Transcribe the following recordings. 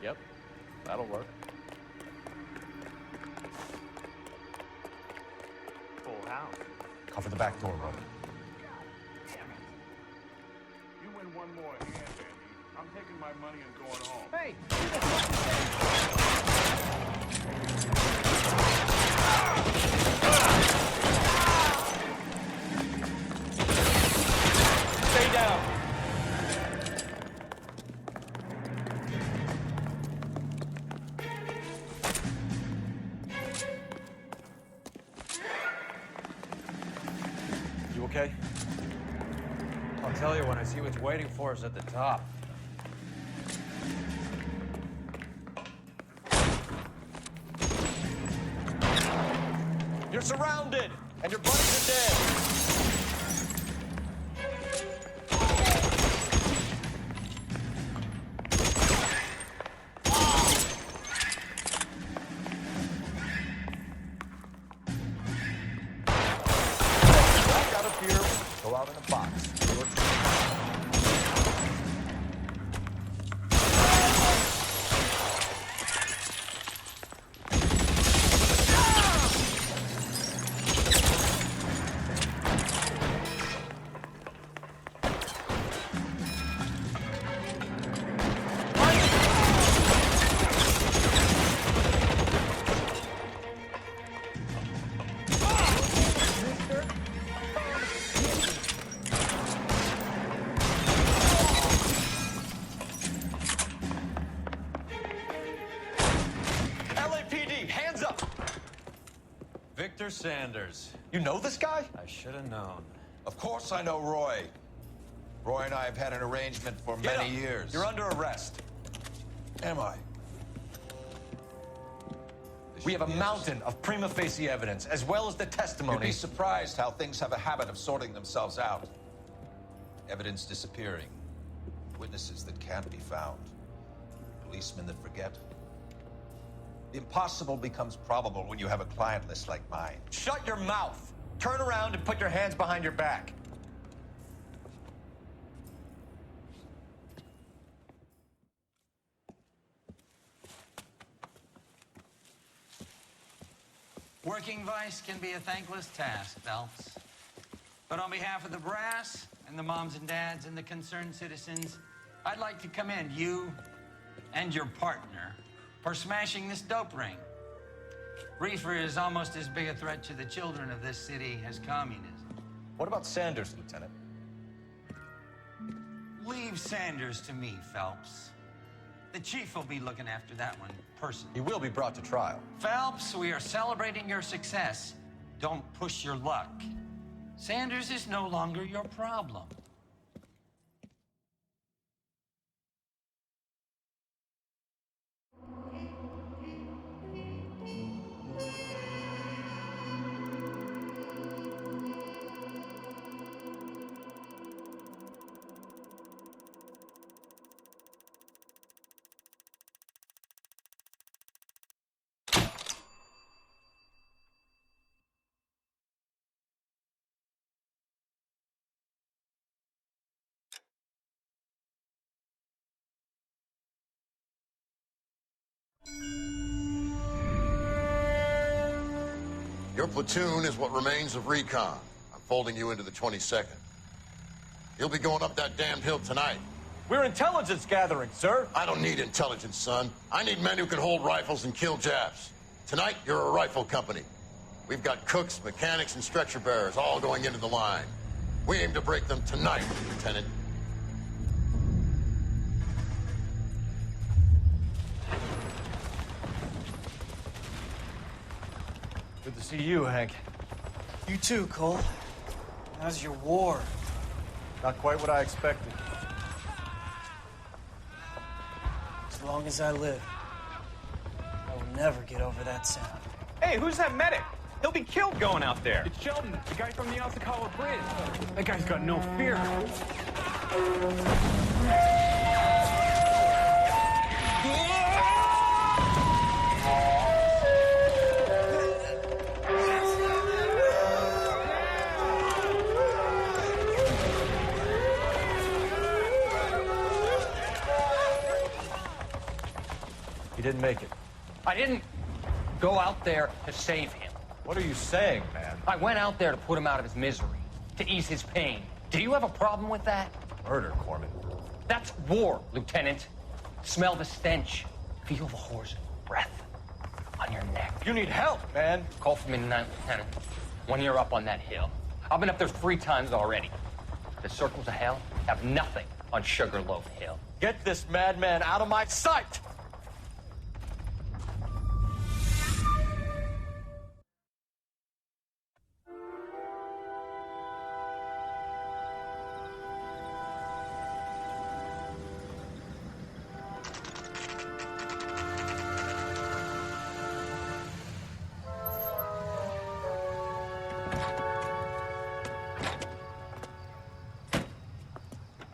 Yep, that'll work. Full house. Cover the back door, Roman. Damn it. You win one more hand, Andy. I'm taking my money and going home. Hey! Stay down. You okay? I'll tell you when I see what's waiting for us at the top. You're surrounded, and your buddies are dead. Back out of here. Go out in a box. LAPD, hands up! Victor Sanders. You know this guy? I should have known. Of course I know Roy. Roy and I have had an arrangement for Get many up. years. You're under arrest. Am I? We have a mountain of prima facie evidence, as well as the You'd testimony. be surprised how things have a habit of sorting themselves out. Evidence disappearing. Witnesses that can't be found. Policemen that forget. The impossible becomes probable when you have a client list like mine. Shut your mouth. Turn around and put your hands behind your back. Working vice can be a thankless task, Phelps. But on behalf of the brass and the moms and dads and the concerned citizens, I'd like to commend you and your partner for smashing this dope ring. Reefer is almost as big a threat to the children of this city as communism. What about Sanders, Lieutenant? Leave Sanders to me, Phelps. The chief will be looking after that one personally. He will be brought to trial. Phelps, we are celebrating your success. Don't push your luck. Sanders is no longer your problem. Your platoon is what remains of recon. I'm folding you into the 22nd. You'll be going up that damned hill tonight. We're intelligence gathering, sir. I don't need intelligence, son. I need men who can hold rifles and kill Japs. Tonight, you're a rifle company. We've got cooks, mechanics, and stretcher bearers all going into the line. We aim to break them tonight, Lieutenant. Good to see you, Hank. You too, Cole. How's your war? Not quite what I expected. As long as I live, I will never get over that sound. Hey, who's that medic? He'll be killed going out there. It's Sheldon, the guy from the Osakawa Bridge. That guy's got no fear. He didn't make it. I didn't go out there to save him. What are you saying, man? I went out there to put him out of his misery, to ease his pain. Do you have a problem with that? Murder, Corman. That's war, Lieutenant. Smell the stench. Feel the horse's breath on your neck. You need help, man. Call for me tonight, Lieutenant. When you're up on that hill. I've been up there 3 times already. The circles of hell have nothing on Sugarloaf Hill. Get this madman out of my sight!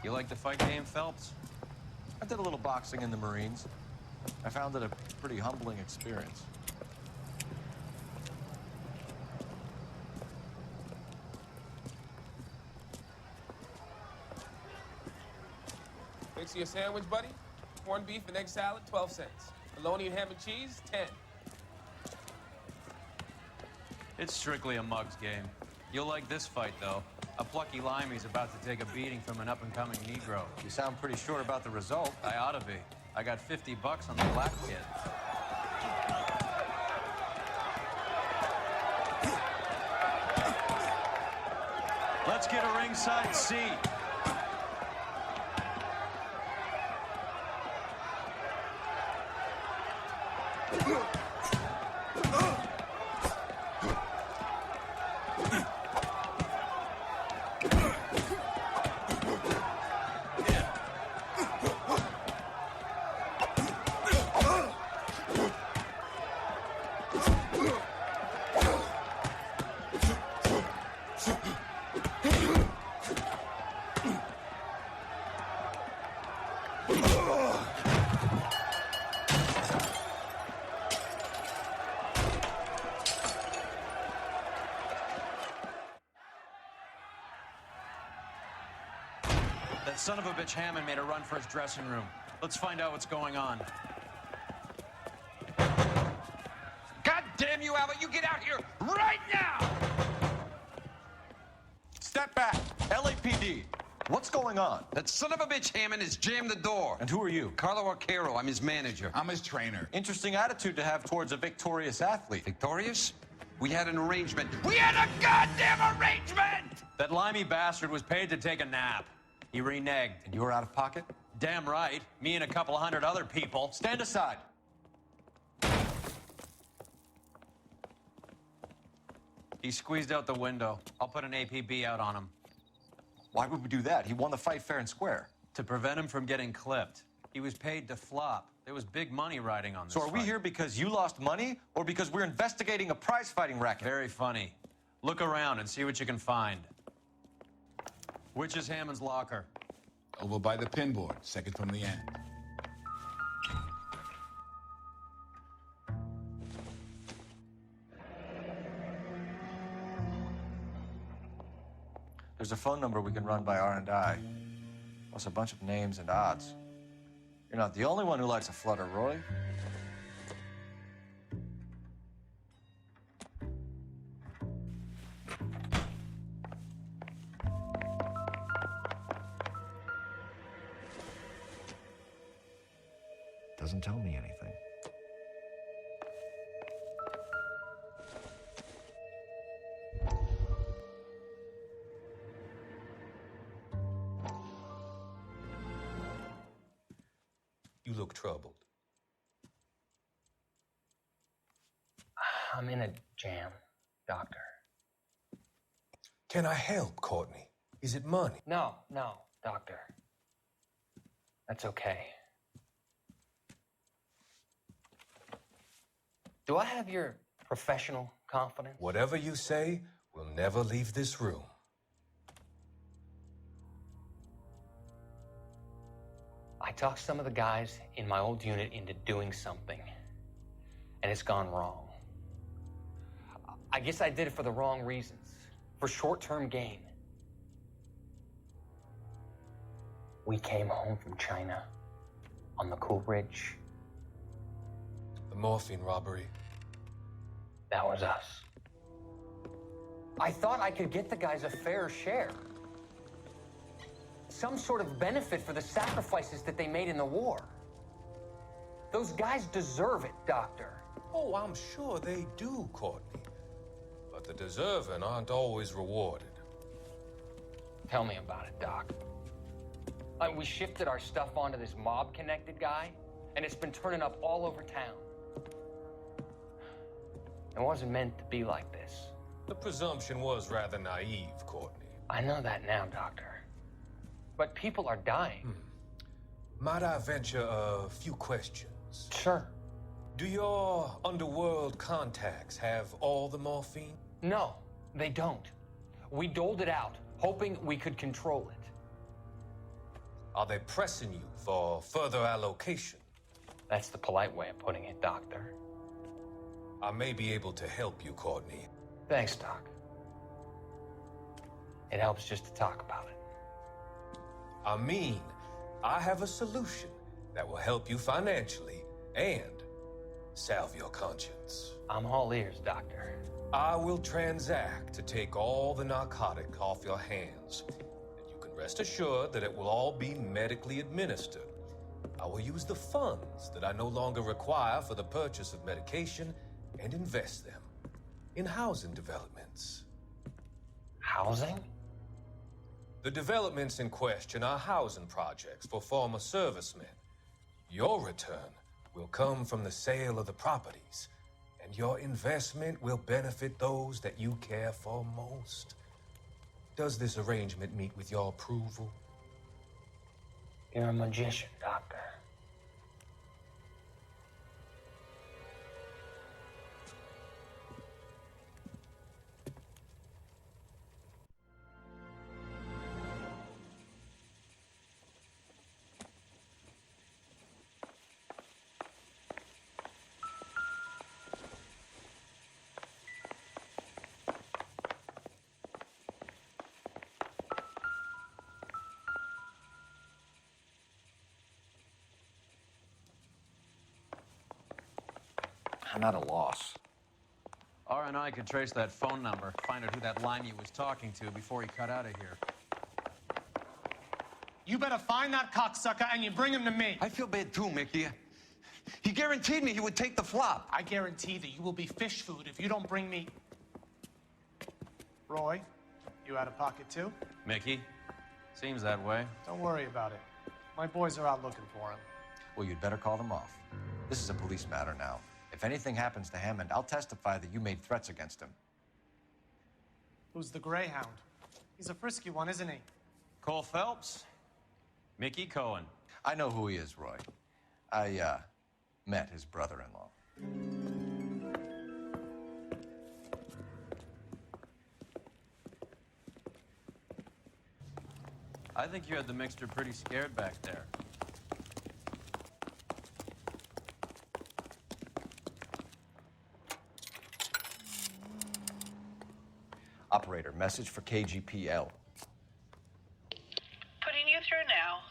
You like the fight game, Phelps? I did a little boxing in the Marines. I found it a pretty humbling experience. Fix you a sandwich, buddy? Corned beef and egg salad, 12 cents. Bologna and ham and cheese, 10. It's strictly a mug's game. You'll like this fight, though. A plucky limey's about to take a beating from an up-and-coming Negro. You sound pretty sure about the result. I ought to be. I got $50 on the black kid. Let's get a ringside seat. That son of a bitch Hammond made a run for his dressing room. Let's find out what's going on. God damn you, Albert! You get out here right now! Step back! LAPD! What's going on? That son of a bitch Hammond has jammed the door. And who are you? Carlo Arcaro. I'm his manager. I'm his trainer. Interesting attitude to have towards a victorious athlete. Victorious? We had an arrangement. We had a goddamn arrangement! That limey bastard was paid to take a nap. He reneged. And you were out of pocket? Damn right. Me and a couple of 100 other people. Stand aside. He squeezed out the window. I'll put an APB out on him. Why would we do that? He won the fight fair and square. To prevent him from getting clipped. He was paid to flop. There was big money riding on this So are we fight. here because you lost money or because we're investigating a prize-fighting racket? Very funny. Look around and see what you can find. Which is Hammond's locker? Over by the pinboard, second from the end. There's a phone number we can run by R&I, plus a bunch of names and odds. You're not the only one who likes a flutter, Roy. Doesn't tell me anything. You look troubled. I'm in a jam, Doctor. Can I help, Courtney? Is it money? No, Doctor. That's okay. Do I have your professional confidence? Whatever you say, we'll never leave this room. I talked some of the guys in my old unit into doing something, and it's gone wrong. I guess I did it for the wrong reasons, for short-term gain. We came home from China on the Cool Ridge, morphine robbery. That was us. I thought I could get the guys a fair share. Some sort of benefit for the sacrifices that they made in the war. Those guys deserve it, Doctor. Oh, I'm sure they do, Courtney. But the deserving aren't always rewarded. Tell me about it, Doc. We shifted our stuff onto this mob-connected guy, and it's been turning up all over town. It wasn't meant to be like this. The presumption was rather naive, Courtney. I know that now, Doctor. But people are dying. Might I venture a few questions? Sure. Do your underworld contacts have all the morphine? No, they don't. We doled it out, hoping we could control it. Are they pressing you for further allocation? That's the polite way of putting it, Doctor. I may be able to help you, Courtney. Thanks, Doc. It helps just to talk about it. I mean, I have a solution that will help you financially and salve your conscience. I'm all ears, Doctor. I will transact to take all the narcotic off your hands. And you can rest assured that it will all be medically administered. I will use the funds that I no longer require for the purchase of medication and invest them in housing developments. Housing? The developments in question are housing projects for former servicemen. Your return will come from the sale of the properties, and your investment will benefit those that you care for most. Does this arrangement meet with your approval? You're a magician, Doctor. I'm at a loss. R&I could trace that phone number, find out who that limey was talking to before he cut out of here. You better find that cocksucker and you bring him to me. I feel bad too, Mickey. He guaranteed me he would take the flop. I guarantee that you will be fish food if you don't bring me... Roy, you out of pocket too? Mickey? Seems that way. Don't worry about it. My boys are out looking for him. Well, you'd better call them off. This is a police matter now. If anything happens to Hammond, I'll testify that you made threats against him. Who's the Greyhound? He's a frisky one, isn't he? Cole Phelps? Mickey Cohen. I know who he is, Roy. I, met his brother-in-law. I think you had the mixture pretty scared back there. Operator, message for KGPL. Putting you through now.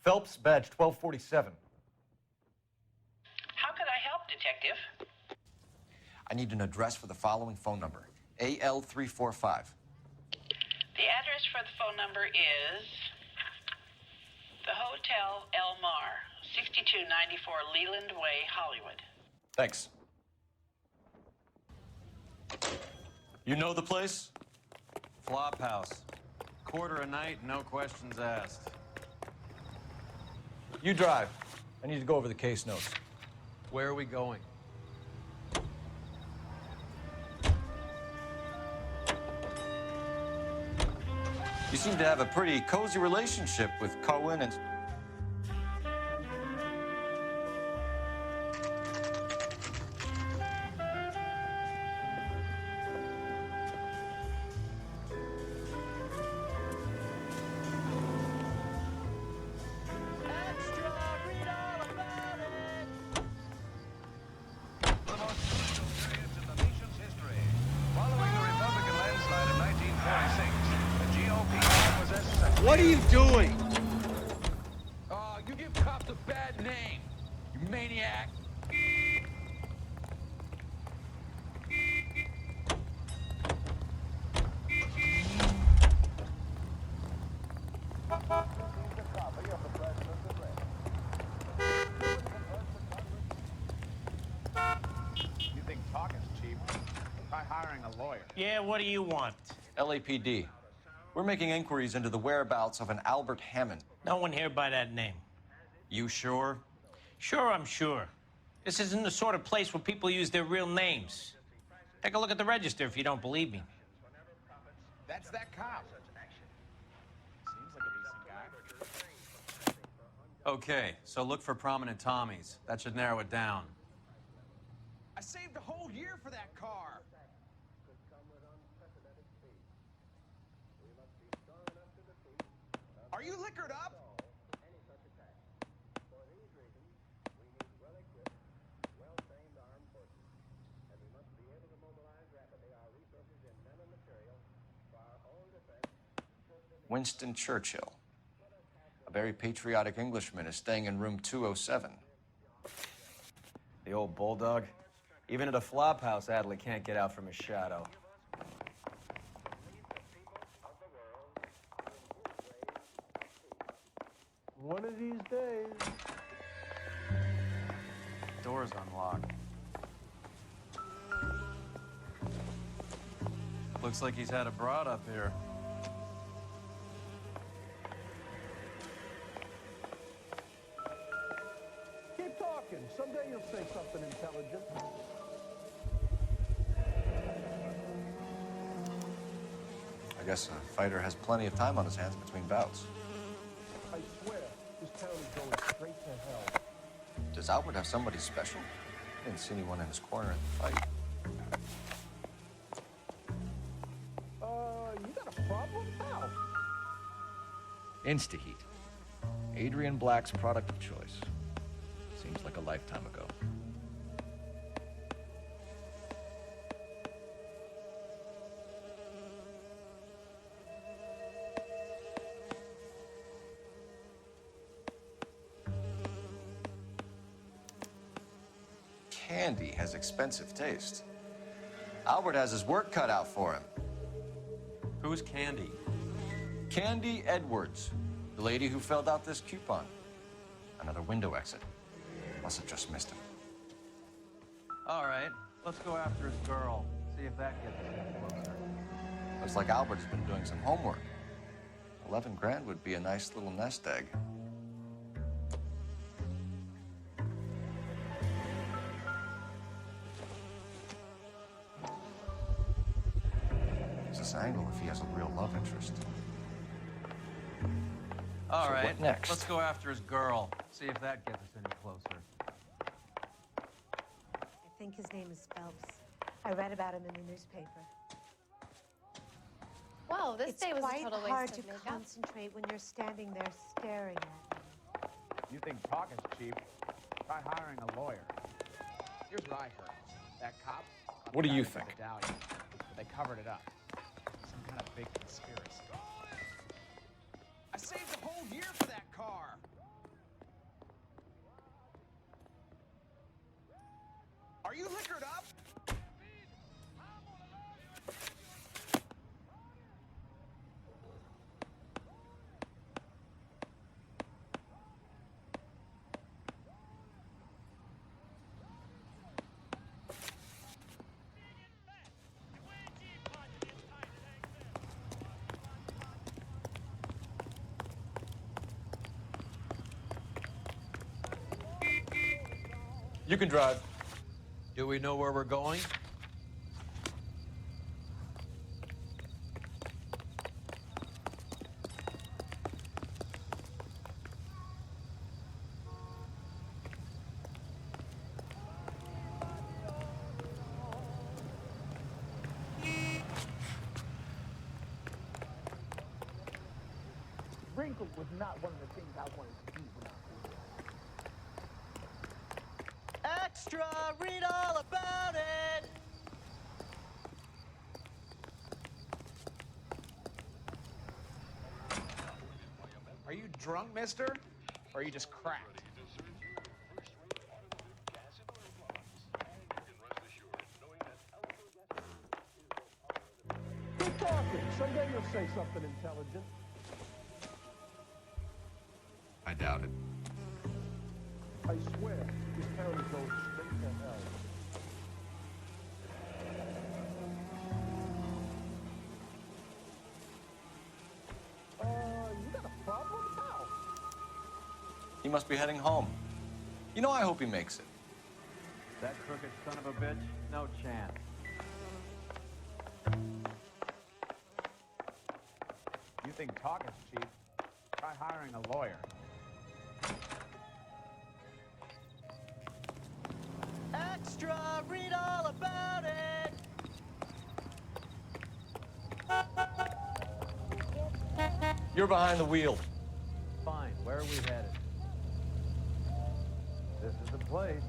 Phelps, badge 1247. How could I help, Detective? I need an address for the following phone number. AL345. The address for the phone number is the Hotel El Mar, 6294 Leland Way, Hollywood. Thanks. You know the place? Flophouse. Quarter a night, no questions asked. You drive. I need to go over the case notes. Where are we going? You seem to have a pretty cozy relationship with Cohen and... What are you doing? You give cops a bad name. You maniac! You think talking's cheap? Try hiring a lawyer. Yeah, what do you want? LAPD. We're making inquiries into the whereabouts of an Albert Hammond. No one here by that name. You sure? Sure, I'm sure. This isn't the sort of place where people use their real names. Take a look at the register if you don't believe me. That's that cop. Seems like a decent guy. Okay, so look for prominent Tommies. That should narrow it down. I saved a whole year for that car. Are you liquored up? Winston Churchill. A very patriotic Englishman is staying in room 207. The old bulldog. Even at a flop house, Adley can't get out from his shadow. One of these days. Door's unlocked. Looks like he's had a broad up here. Keep talking. Someday you'll say something intelligent. I guess a fighter has plenty of time on his hands between bouts. I swear, this town is going straight to hell. Does Albert have somebody special? I didn't see anyone in his corner in the fight. You got a problem? How? Instaheat. Adrian Black's product of choice. Seems like a lifetime ago. Candy has expensive taste. Albert has his work cut out for him. Who's Candy? Candy Edwards, the lady who filled out this coupon. Another window exit. Must have just missed him. All right, let's go after his girl. See if that gets us any closer. Looks like Albert's been doing some homework. 11 grand would be a nice little nest egg. This angle if he has a real love interest. All So right, what next? let's go after his girl. See if that gets us any closer. I think his name is Phelps. I read about him in the newspaper. Whoa, this day was a It's total quite hard waste to of makeup. concentrate when you're standing there staring at me. You think talking's cheap? Try hiring a lawyer. Here's what I heard. That cop. What do you found think? the medallion, but they covered it up. Some kind of big conspiracy. I saved a whole year for that car. Are you liquored up? You can drive. Do we know where we're going? Wrinkle was not one of the things I wanted to do when I was little. Extra! Read all about it! Are you drunk, mister? Or are you just cracked? talking. Someday you'll say something intelligent. I doubt it. I swear, this town is going straight to hell. You got a problem, pal? He must be heading home. You know, I hope he makes it. That crooked son of a bitch? No chance. You think talk is cheap? Try hiring a lawyer. Extra, read all about it. You're behind the wheel. Fine, where are we headed? This is the place.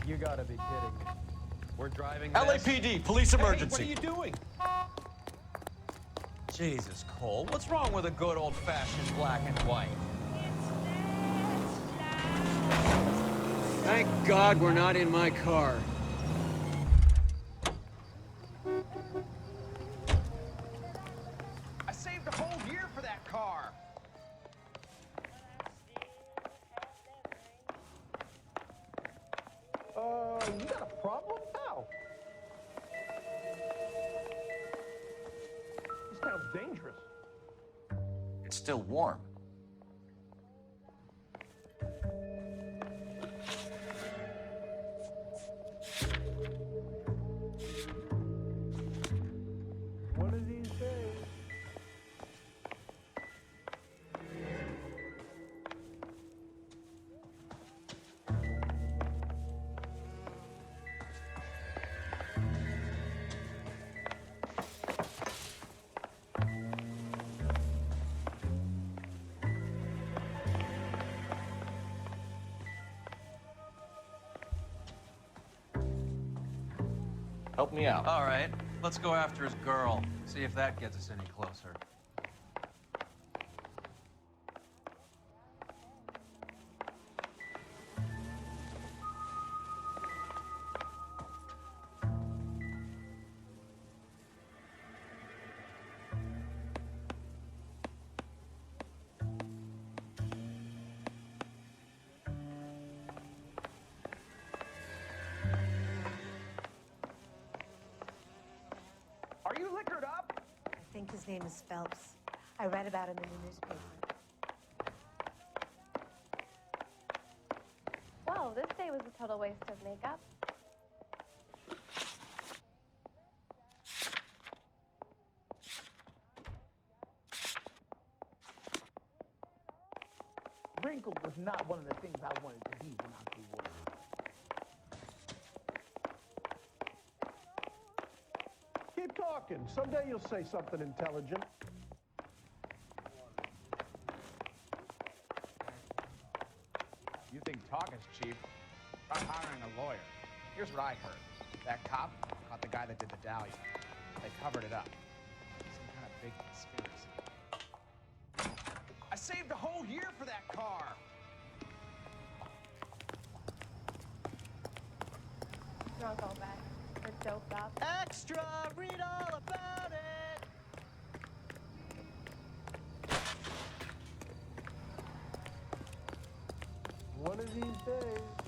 You gotta be kidding me. We're driving this? LAPD, police emergency. Hey, what are you doing? Jesus, Cole, what's wrong with a good old-fashioned black and white? Thank God we're not in my car. I saved a whole year for that car. You got a problem, pal? This town's dangerous. It's still warm. One of these days. Help me out. All right, let's go after his girl. See if that gets us any closer. Are you liquored up? I think his name is Phelps. I read about him in the newspaper. Well, this day was a total waste of makeup. Wrinkled was not one of the things I wanted to be when I grew up. Keep talking. Someday you'll say something intelligent. You think talk is cheap? Try hiring a lawyer. Here's what I heard. That cop caught the guy that did the dahlia. They covered it up. Some kind of big conspiracy. I saved a whole year for that car. Drunk all back. We're doped up. Extra, read all about it. One of these days.